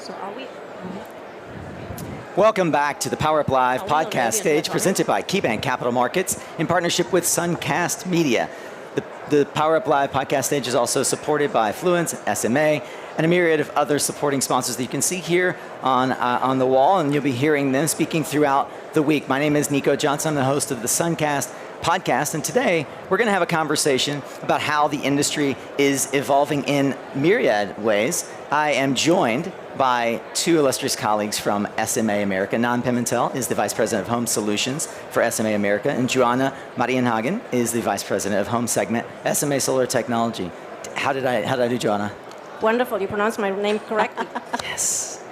So are we? Welcome back to the PowerUp Live Podcast Stage presented by KeyBank Capital Markets in partnership with Suncast Media. The PowerUp Live Podcast Stage is also supported by Fluence, SMA, and a myriad of other supporting sponsors that you can see here on the wall, and you'll be hearing them speaking throughout the week. My name is Nico Johnson. I'm the host of the Suncast podcast, and today we're going to have a conversation about how the industry is evolving in myriad ways. I am joined by two illustrious colleagues from SMA America. Nan Pimentel is the Vice President of Home Solutions for SMA America, and Joanna Marienhagen is the Vice President of Home Segment, SMA Solar Technology. How did I do, Joanna? Wonderful. You pronounced my name correctly. Yes.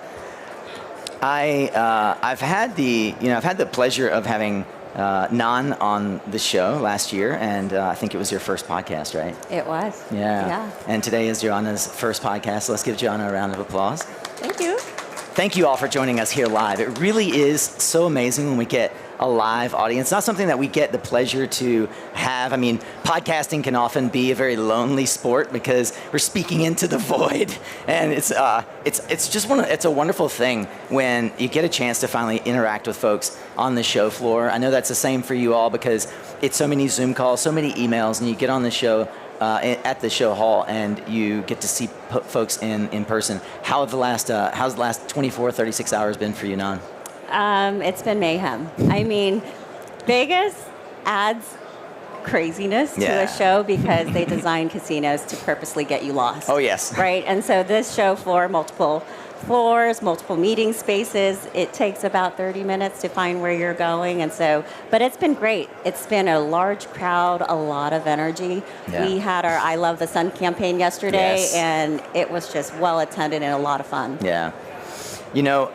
I've had the pleasure of having Nan on the show last year, and I think it was your first podcast, right? It was. Yeah. And today is Joanna's first podcast, so let's give Joanna a round of applause. Thank you. Thank you all for joining us here live. It really is so amazing when we get a live audience. Not something that we get the pleasure to have. I mean, podcasting can often be a very lonely sport because we're speaking into the void, and it's a wonderful thing when you get a chance to finally interact with folks on the show floor. I know that's the same for you all because it's so many Zoom calls, so many emails, and you get on the show at the show hall and you get to see folks in person. How's the last 24, 36 hours been for you, Nan? It's been mayhem. I mean, Vegas adds craziness to a show because they design casinos to purposely get you lost. Oh, yes. Right? And so this show floor, multiple floors, multiple meeting spaces, it takes about 30 minutes to find where you're going. And so, but it's been great. It's been a large crowd, a lot of energy. Yeah. We had our I Love the Sun campaign yesterday, Yes. and it was just well attended and a lot of fun. Yeah. You know,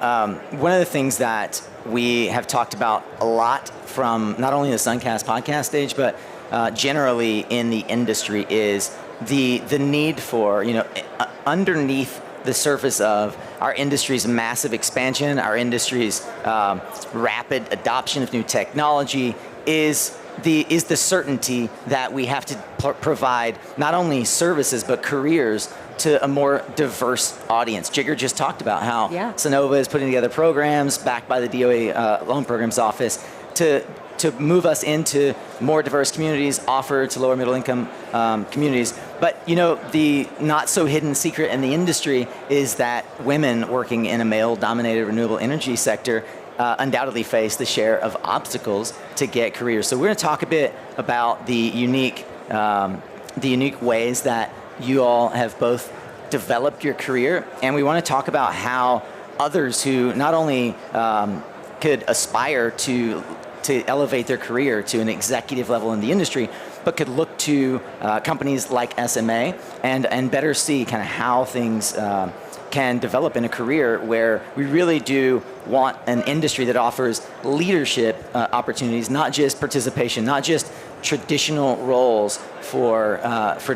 one of the things that we have talked about a lot from not only the Suncast podcast stage, but generally in the industry is the need for, underneath the surface of our industry's massive expansion, our industry's rapid adoption of new technology is the certainty that we have to provide not only services but careers to a more diverse audience. Jigger just talked about how Sonova is putting together programs backed by the DOE Loan Programs Office to move us into more diverse communities, offer to lower middle income communities. But the not so hidden secret in the industry is that women working in a male dominated renewable energy sector undoubtedly face the share of obstacles to get careers. So we're going to talk a bit about the unique ways that you all have both developed your career, and we want to talk about how others who not only could aspire to elevate their career to an executive level in the industry, but could look to companies like SMA and better see kind of how things can develop in a career where we really do want an industry that offers leadership opportunities, not just participation, not just traditional roles for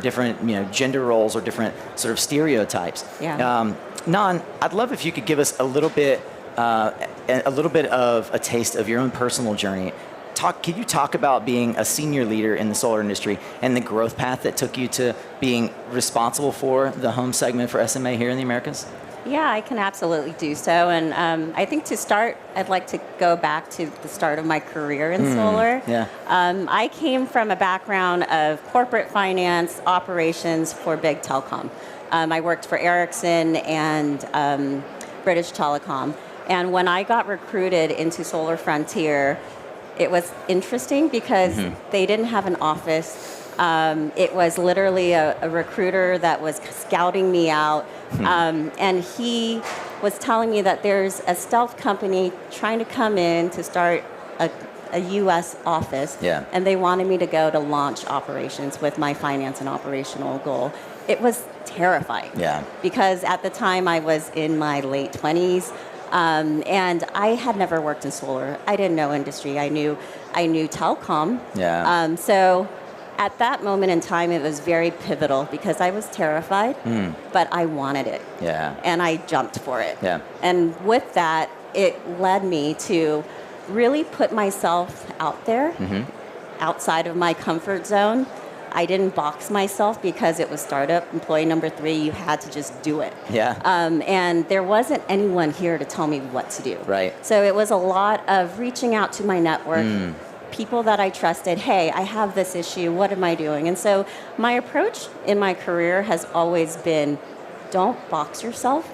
different gender roles or different sort of stereotypes. Yeah. Nan, I'd love if you could give us a little bit of a taste of your own personal journey. Can you talk about being a senior leader in the solar industry and the growth path that took you to being responsible for the home segment for SMA here in the Americas? Yeah, I can absolutely do so. And I think to start, I'd like to go back to the start of my career in solar. Yeah. I came from a background of corporate finance operations for big telecom. I worked for Ericsson and British Telecom. And when I got recruited into Solar Frontier, it was interesting because they didn't have an office. It was literally a recruiter that was scouting me out. And he was telling me that there's a stealth company trying to come in to start a U.S. office. Yeah. And they wanted me to go to launch operations with my finance and operational goal. It was terrifying. Yeah. Because at the time I was in my late 20s. And I had never worked in solar. I didn't know industry. I knew telecom. Yeah. So at that moment in time, it was very pivotal because I was terrified, but I wanted it. Yeah. And I jumped for it. Yeah. And with that, it led me to really put myself out there, outside of my comfort zone. I didn't box myself because it was startup, employee number 3, you had to just do it. Yeah. And there wasn't anyone here to tell me what to do. Right. So it was a lot of reaching out to my network, people that I trusted. Hey, I have this issue. What am I doing? And so my approach in my career has always been, don't box yourself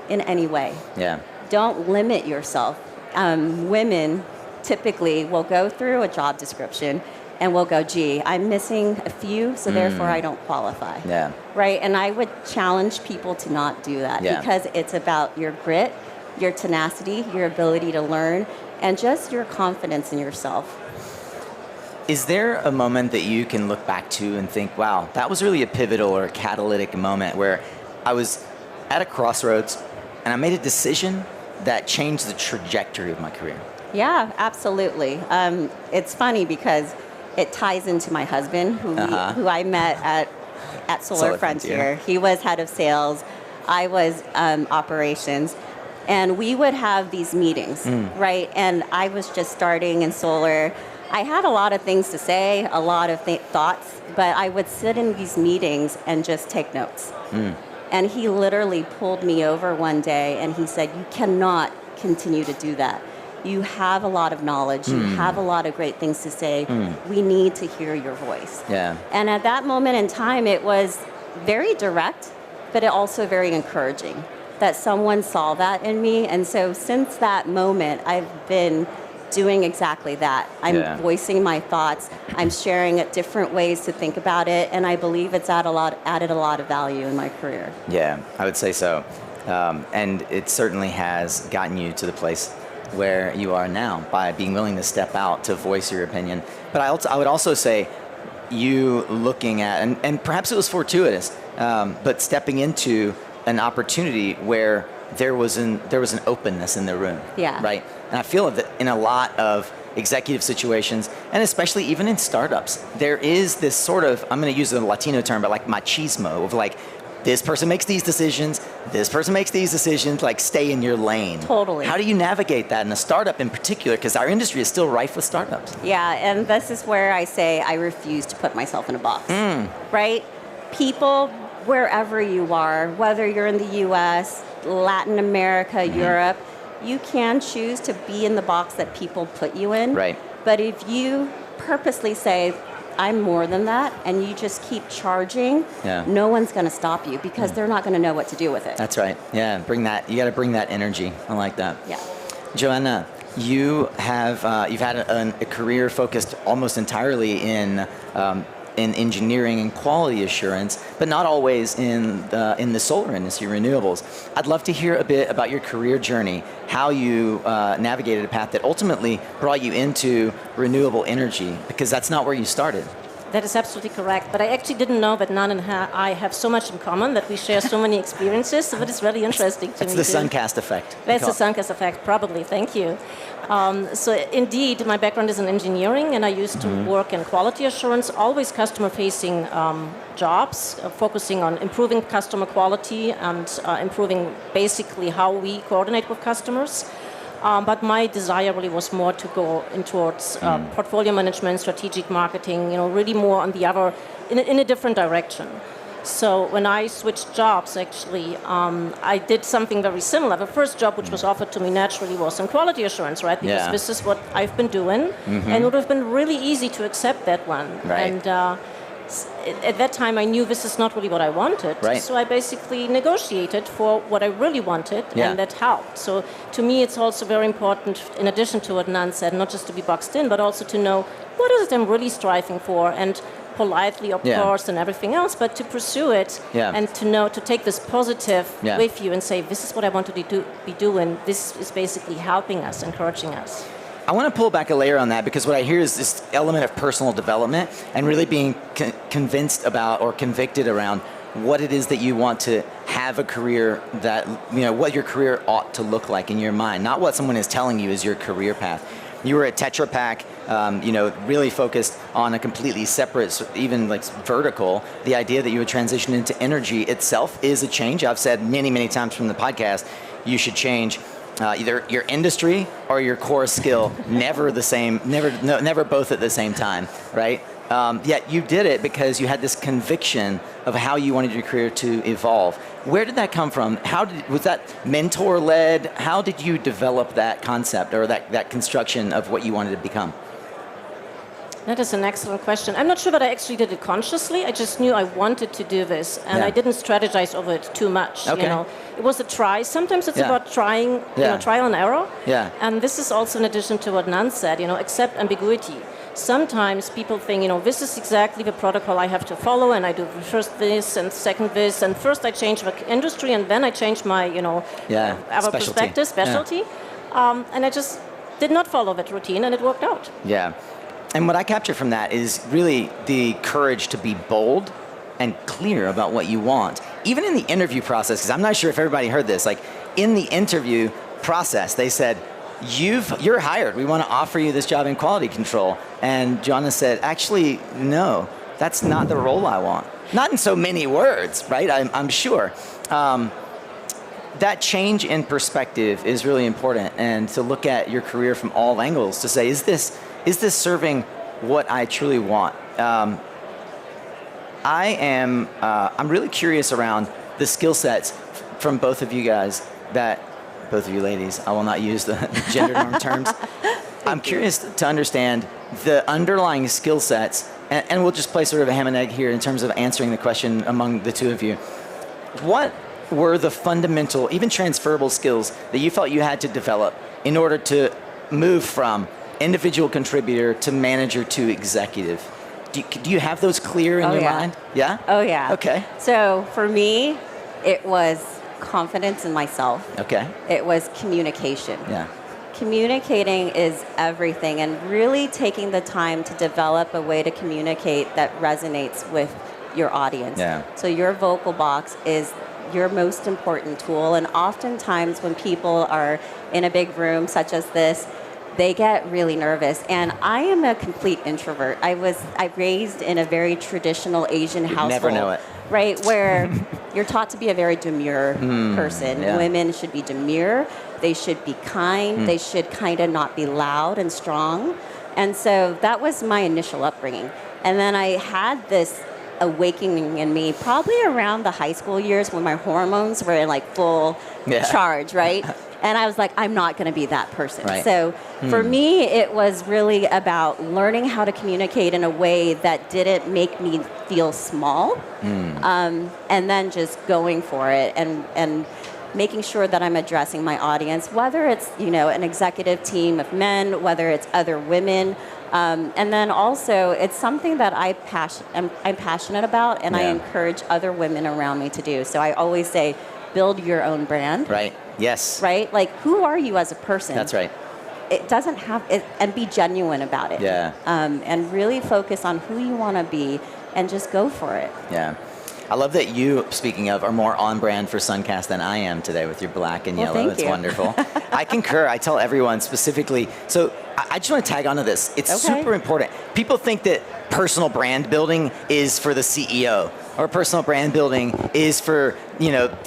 in any way. Yeah. Don't limit yourself. Women typically will go through a job description and will go, gee, I'm missing a few, so therefore I don't qualify. Yeah. Right? And I would challenge people to not do that because it's about your grit, your tenacity, your ability to learn, and just your confidence in yourself. Is there a moment that you can look back to and think, wow, that was really a pivotal or a catalytic moment where I was at a crossroads and I made a decision that changed the trajectory of my career? Yeah, absolutely. It's funny because it ties into my husband, who I met at Solar Frontier. He was head of sales. I was operations. And we would have these meetings, right? And I was just starting in solar. I had a lot of things to say, a lot of thoughts, but I would sit in these meetings and just take notes. And he literally pulled me over one day and he said, you cannot continue to do that. You have a lot of knowledge. You have a lot of great things to say. We need to hear your voice. Yeah. And at that moment in time, it was very direct, but it also very encouraging that someone saw that in me. And so since that moment, I've been doing exactly that. I'm voicing my thoughts. I'm sharing different ways to think about it. And I believe it's added a lot of value in my career. Yeah, I would say so. And it certainly has gotten you to the place where you are now by being willing to step out to voice your opinion. But I would also say you looking at, and perhaps it was fortuitous, but stepping into an opportunity where there was an openness in the room. Yeah. Right? And I feel that in a lot of executive situations, and especially even in startups, there is this sort of, I'm going to use the Latino term, but like machismo of like, this person makes these decisions, this person makes these decisions, like stay in your lane. Totally. How do you navigate that in a startup in particular? Because our industry is still rife with startups. Yeah, and this is where I say I refuse to put myself in a box, right? People, wherever you are, whether you're in the US, Latin America, Europe, you can choose to be in the box that people put you in. Right. But if you purposely say, I'm more than that, and you just keep charging, no one's going to stop you because they're not going to know what to do with it. That's right. Yeah, you got to bring that energy. I like that. Yeah. Joanna, you have you've had a career focused almost entirely in engineering and quality assurance, but not always in the solar industry, renewables. I'd love to hear a bit about your career journey, how you navigated a path that ultimately brought you into renewable energy, because that's not where you started. That is absolutely correct. But I actually didn't know that Nan and I have so much in common, that we share so many experiences. So it is really interesting to me. It's the SunCast effect. That's the SunCast effect, probably. Thank you. So indeed, my background is in engineering, and I used to work in quality assurance, always customer-facing jobs, focusing on improving customer quality and improving basically how we coordinate with customers. But my desire really was more to go in towards portfolio management, strategic marketing, really more on the other, in a different direction. So when I switched jobs, actually, I did something very similar. The first job which was offered to me naturally was in quality assurance, right? Because this is what I've been doing. And it would have been really easy to accept that one. Right. And at that time, I knew this is not really what I wanted. Right. So I basically negotiated for what I really wanted, and that helped. So to me, it's also very important, in addition to what Nan said, not just to be boxed in, but also to know what is it I'm really striving for, and politely, of course, and everything else, but to pursue it and to take this positive with you and say, this is what I want to be doing. This is basically helping us, encouraging us. I want to pull back a layer on that, because what I hear is this element of personal development and really being convinced about or convicted around what it is that you want to have a career that, what your career ought to look like in your mind, not what someone is telling you is your career path. You were at Tetra Pak, really focused on a completely separate, even like vertical. The idea that you would transition into energy itself is a change. I've said many, many times from the podcast, you should change either your industry or your core skill, never the same, never both at the same time, right? Yet you did it because you had this conviction of how you wanted your career to evolve. Where did that come from? Was that mentor-led? How did you develop that concept or that construction of what you wanted to become? That is an excellent question. I'm not sure that I actually did it consciously. I just knew I wanted to do this, and I didn't strategize over it too much. Okay. You know, it was a try. Sometimes it's about trying, trial and error. Yeah. And this is also in addition to what Nan said. You know, accept ambiguity. Sometimes people think, you know, this is exactly the protocol I have to follow, and I do first this and second this, and first I change my industry, and then I change my, our perspective, specialty. Yeah. And I just did not follow that routine, and it worked out. Yeah. And what I capture from that is really the courage to be bold and clear about what you want. Even in the interview process, because I'm not sure if everybody heard this, like in the interview process, they said, you're hired. We want to offer you this job in quality control. And Joanna said, actually, no, that's not the role I want. Not in so many words, right? I'm sure. That change in perspective is really important, and to look at your career from all angles to say, is this serving what I truly want? I'm really curious around the skill sets from both of you guys, both of you ladies, I will not use the gender norm terms. I'm curious to understand the underlying skill sets, and we'll just play sort of a ham and egg here in terms of answering the question among the two of you. What were the fundamental, even transferable skills that you felt you had to develop in order to move from individual contributor to manager to executive? Do you have those clear in your mind? Yeah? Oh, yeah. Okay. So for me, it was confidence in myself. Okay. It was communication. Yeah. Communicating is everything, and really taking the time to develop a way to communicate that resonates with your audience. Yeah. So your vocal box is your most important tool, and oftentimes when people are in a big room such as this, they get really nervous. And I am a complete introvert. I raised in a very traditional Asian household. Never know it. Right, where you're taught to be a very demure person. Yeah. Women should be demure. They should be kind. They should kind of not be loud and strong. And so that was my initial upbringing. And then I had this awakening in me probably around the high school years when my hormones were in like full charge, right? And I was like, I'm not going to be that person. Right. So for me, it was really about learning how to communicate in a way that didn't make me feel small, and then just going for it and making sure that I'm addressing my audience, whether it's an executive team of men, whether it's other women. And then also, it's something that I'm passionate about, and I encourage other women around me to do. So I always say, build your own brand. Right. Yes. Right? Like, who are you as a person? That's right. It doesn't have it, and be genuine about it. Yeah. And really focus on who you want to be, and just go for it. Yeah. I love that you, speaking of, are more on brand for Suncast than I am today with your black and yellow. Thank It's you. wonderful. I concur. I tell everyone specifically. So I just want to tag onto this. It's super important. People think that personal brand building is for the CEO, or personal brand building is for,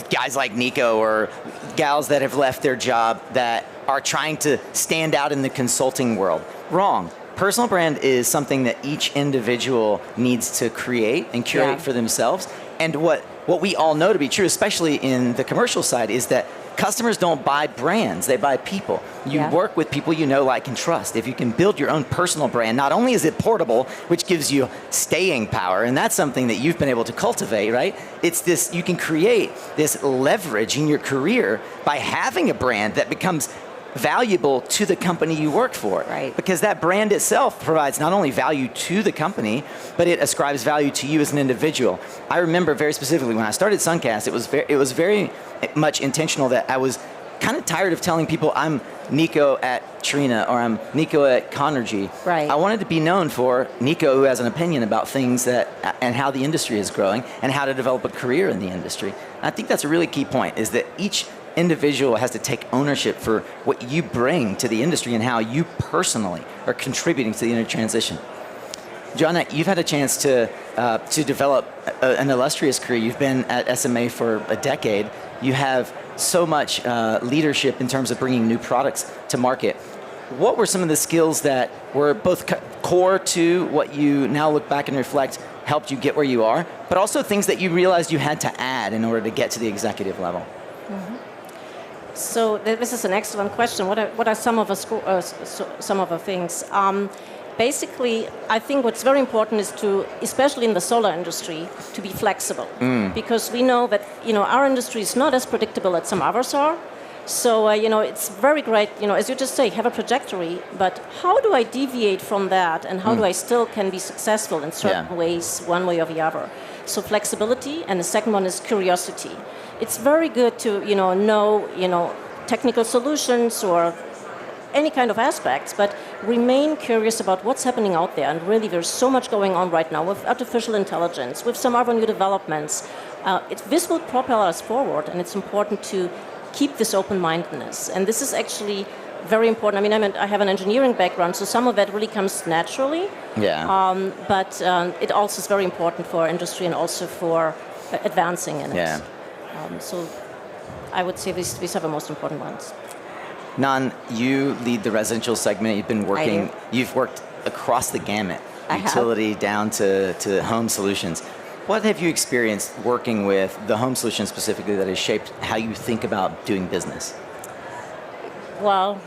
guys like Nico or gals that have left their job that are trying to stand out in the consulting world. Wrong. Personal brand is something that each individual needs to create and curate for themselves. And what we all know to be true, especially in the commercial side, is that customers don't buy brands, they buy people. You work with people you know, like, and trust. If you can build your own personal brand, not only is it portable, which gives you staying power, and that's something that you've been able to cultivate, right? It's this, you can create this leverage in your career by having a brand that becomes valuable to the company you work for. Right. Because that brand itself provides not only value to the company, but it ascribes value to you as an individual. I remember very specifically when I started Suncast, it was very much intentional that I was kind of tired of telling people I'm Nico at Trina or I'm Nico at Conergy. Right. I wanted to be known for Nico who has an opinion about things and how the industry is growing and how to develop a career in the industry. And I think that's a really key point, is that each individual has to take ownership for what you bring to the industry and how you personally are contributing to the energy transition. Joanna, you've had a chance to develop an illustrious career. You've been at SMA for a decade. You have so much leadership in terms of bringing new products to market. what were some of the skills that were both core to what you now look back and reflect helped you get where you are, but also things that you realized you had to add in order to get to the executive level? Mm-hmm. So this is an excellent question. What are some of the things? Basically, I think what's very important is to, especially in the solar industry, to be flexible, because we know that our industry is not as predictable as some others are. So it's very great, as you just say, have a trajectory, but how do I deviate from that, and how do I still can be successful in certain ways, one way or the other? So flexibility, and the second one is curiosity. It's very good to know technical solutions or any kind of aspects, but remain curious about what's happening out there. And really, there's so much going on right now with artificial intelligence, with some other new developments. This will propel us forward, and it's important to keep this open-mindedness. And this is actually very important. I have an engineering background, so some of that really comes naturally. Yeah. But it also is very important for our industry and also for advancing in it. Yeah. So I would say these are the most important ones. Nan, you lead the residential segment. You've worked across the gamut, utility down to home solutions. What have you experienced working with the home solution specifically that has shaped how you think about doing business? Well,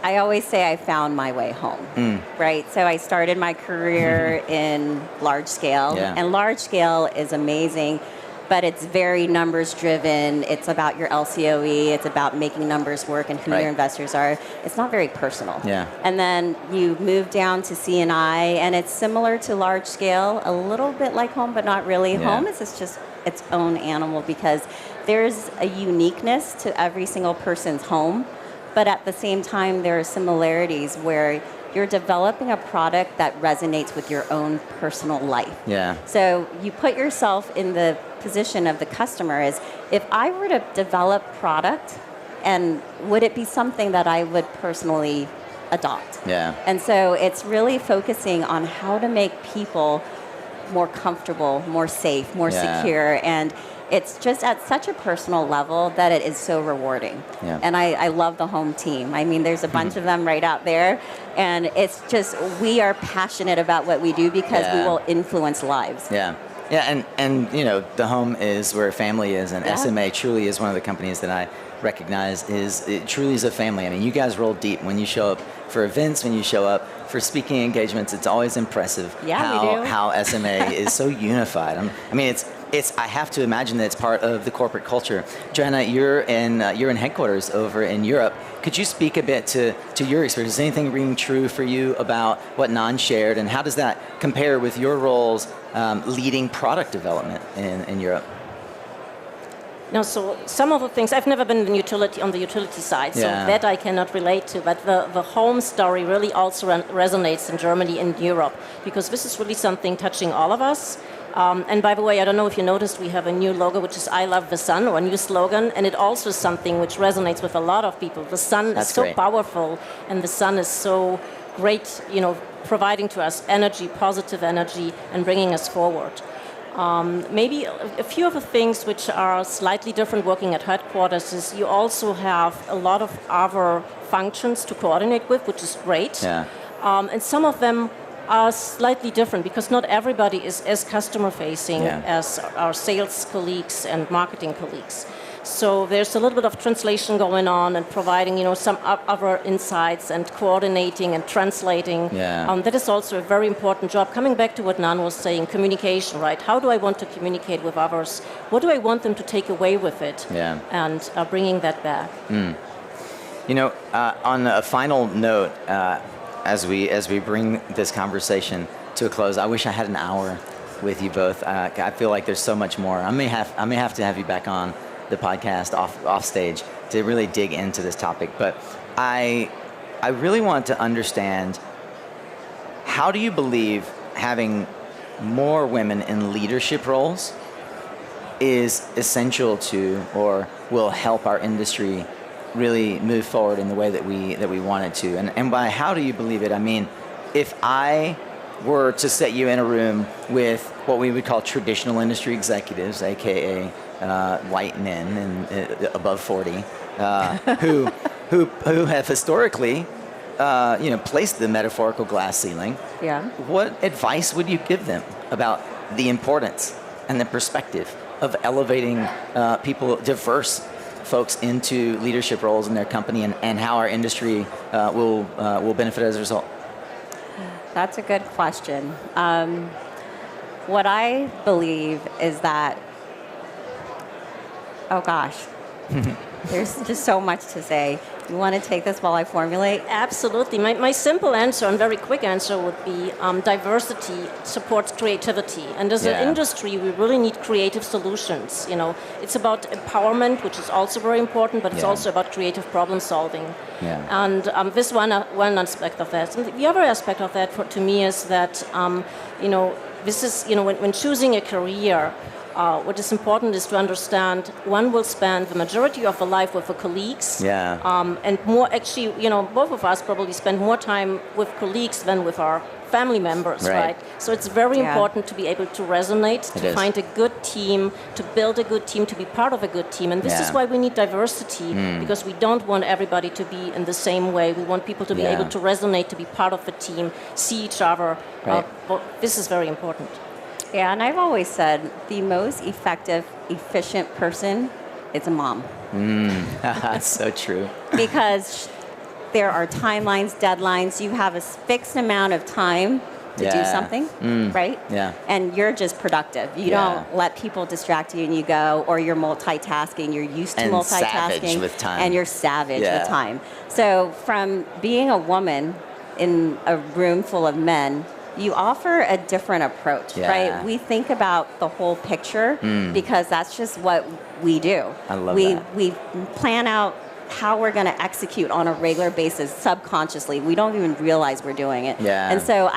I always say I found my way home, right? So I started my career in large scale, and large scale is amazing, but it's very numbers driven. It's about your LCOE. It's about making numbers work and who your investors are. It's not very personal. Yeah. And then you move down to C&I, and it's similar to large scale, a little bit like home, but not really. Home is just its own animal because there's a uniqueness to every single person's home, but at the same time, there are similarities where you're developing a product that resonates with your own personal life. Yeah. So you put yourself in the position of the customer as if I were to develop product, and would it be something that I would personally adopt? Yeah. And so it's really focusing on how to make people more comfortable, more safe, more secure, and it's just at such a personal level that it is so rewarding. Yeah. And I love the home team. There's a bunch of them right out there. And it's just, we are passionate about what we do because we will influence lives. Yeah. Yeah, and the home is where family is, and SMA truly is one of the companies that I recognize it truly is a family. You guys roll deep when you show up for events, when you show up for speaking engagements. It's always impressive how SMA is so unified. I have to imagine that it's part of the corporate culture. Joanna, you're in headquarters over in Europe. Could you speak a bit to your experience? Is anything ring true for you about what Nan shared, and how does that compare with your roles leading product development in Europe? No, so some of the things, I've never been on the utility side, so that I cannot relate to, but the home story really also resonates in Germany and Europe, because this is really something touching all of us. And by the way, I don't know if you noticed, we have a new logo, which is I Love the Sun, or a new slogan, and it also is something which resonates with a lot of people. The sun is so powerful, and the sun is so great, providing to us energy, positive energy, and bringing us forward. Maybe a few of the things which are slightly different working at headquarters is you also have a lot of other functions to coordinate with, which is great. Yeah. And some of them are slightly different because not everybody is as customer facing as our sales colleagues and marketing colleagues. So there's a little bit of translation going on and providing, some other insights and coordinating and translating. Yeah. That is also a very important job. Coming back to what Nan was saying, communication, right? How do I want to communicate with others? What do I want them to take away with it? Yeah. And bringing that back. Mm. On a final note, as we bring this conversation to a close, I wish I had an hour with you both. I feel like there's so much more. I may have to have you back on the podcast off stage to really dig into this topic, but I really want to understand, how do you believe having more women in leadership roles is essential to, or will help our industry really move forward in the way that we want it to? And by how do you believe it, I mean, if I were to set you in a room with what we would call traditional industry executives, aka white men and above 40, who have historically place the metaphorical glass ceiling, Yeah. what advice would you give them about the importance and the perspective of elevating diverse folks into leadership roles in their company, and how our industry will benefit as a result? That's a good question. What I believe is that, oh gosh, there's just so much to say. You want to take this while I formulate? Absolutely. My simple answer and very quick answer would be diversity supports creativity. And as an industry, we really need creative solutions. It's about empowerment, which is also very important, but it's also about creative problem solving. Yeah. And this is one aspect of that. And the other aspect of that, to me, is that this is when choosing a career. What is important is to understand one will spend the majority of the life with the colleagues. Yeah. And more, actually, both of us probably spend more time with colleagues than with our family members, right? So it's very important to be able to resonate, to find a good team, to build a good team, to be part of a good team. And this is why we need diversity, because we don't want everybody to be in the same way. We want people to be able to resonate, to be part of the team, see each other. Right. This is very important. Yeah, and I've always said the most effective, efficient person is a mom. That's so true. Because there are timelines, deadlines. You have a fixed amount of time to do something, right? Yeah. And you're just productive. You don't let people distract you and you go, or you're multitasking. You're used to multitasking. Savage with time. And you're savage with time. So from being a woman in a room full of men, you offer a different approach, right? We think about the whole picture because that's just what we do. I love that. We plan out how we're going to execute on a regular basis subconsciously. We don't even realize we're doing it. Yeah. And so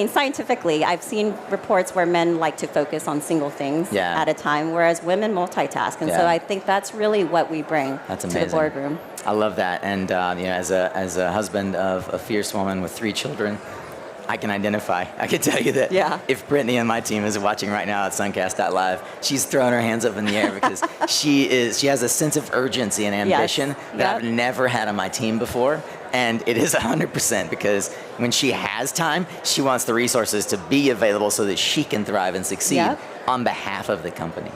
scientifically, I've seen reports where men like to focus on single things at a time, whereas women multitask. And so I think that's really what we bring to the boardroom. I love that. And as a husband of a fierce woman with 3 children, I can identify. I can tell you that if Brittany on my team is watching right now at suncast.live, she's throwing her hands up in the air because she has a sense of urgency and ambition that I've never had on my team before. And it is 100% because when she has time, she wants the resources to be available so that she can thrive and succeed on behalf of the company.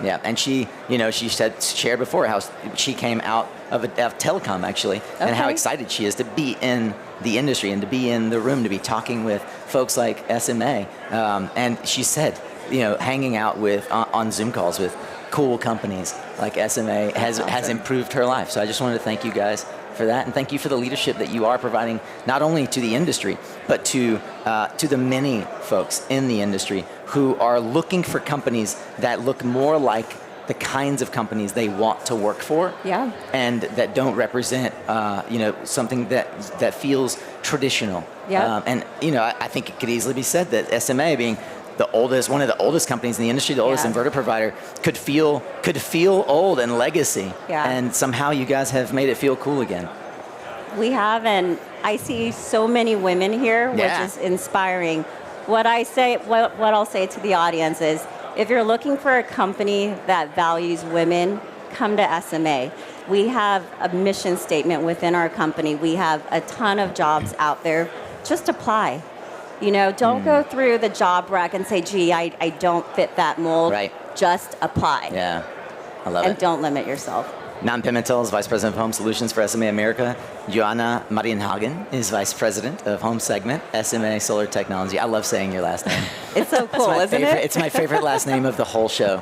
Yeah, and she shared before how she came out of telecom actually, and how excited she is to be in the industry and to be in the room, to be talking with folks like SMA. And she said, hanging out on Zoom calls with cool companies like SMA has improved her life. So I just wanted to thank you guys for that, and thank you for the leadership that you are providing not only to the industry, but to the many folks in the industry who are looking for companies that look more like the kinds of companies they want to work for, and that don't represent something that feels traditional. And I think it could easily be said that SMA, being one of the oldest companies in the industry, the oldest inverter provider, could feel old and legacy. And somehow you guys have made it feel cool again. We have, and I see so many women here, which is inspiring. What I'll say to the audience is, if you're looking for a company that values women, come to SMA. We have a mission statement within our company. We have a ton of jobs out there. Just apply. Don't go through the job rec and say, gee, I don't fit that mold. Right. Just apply. Yeah, I love it. And don't limit yourself. Nan Pimentel is Vice President of Home Solutions for SMA America. Joanna Marienhagen is Vice President of Home Segment, SMA Solar Technology. I love saying your last name. It's so cool, isn't it? It's my favorite last name of the whole show.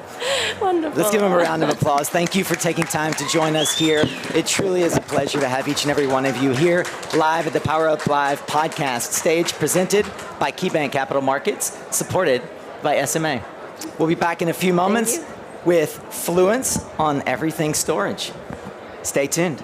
Wonderful. Let's give them a round of applause. Thank you for taking time to join us here. It truly is a pleasure to have each and every one of you here live at the PowerUp Live Podcast Stage, presented by KeyBank Capital Markets, supported by SMA. We'll be back in a few moments with Fluence on everything storage. Stay tuned.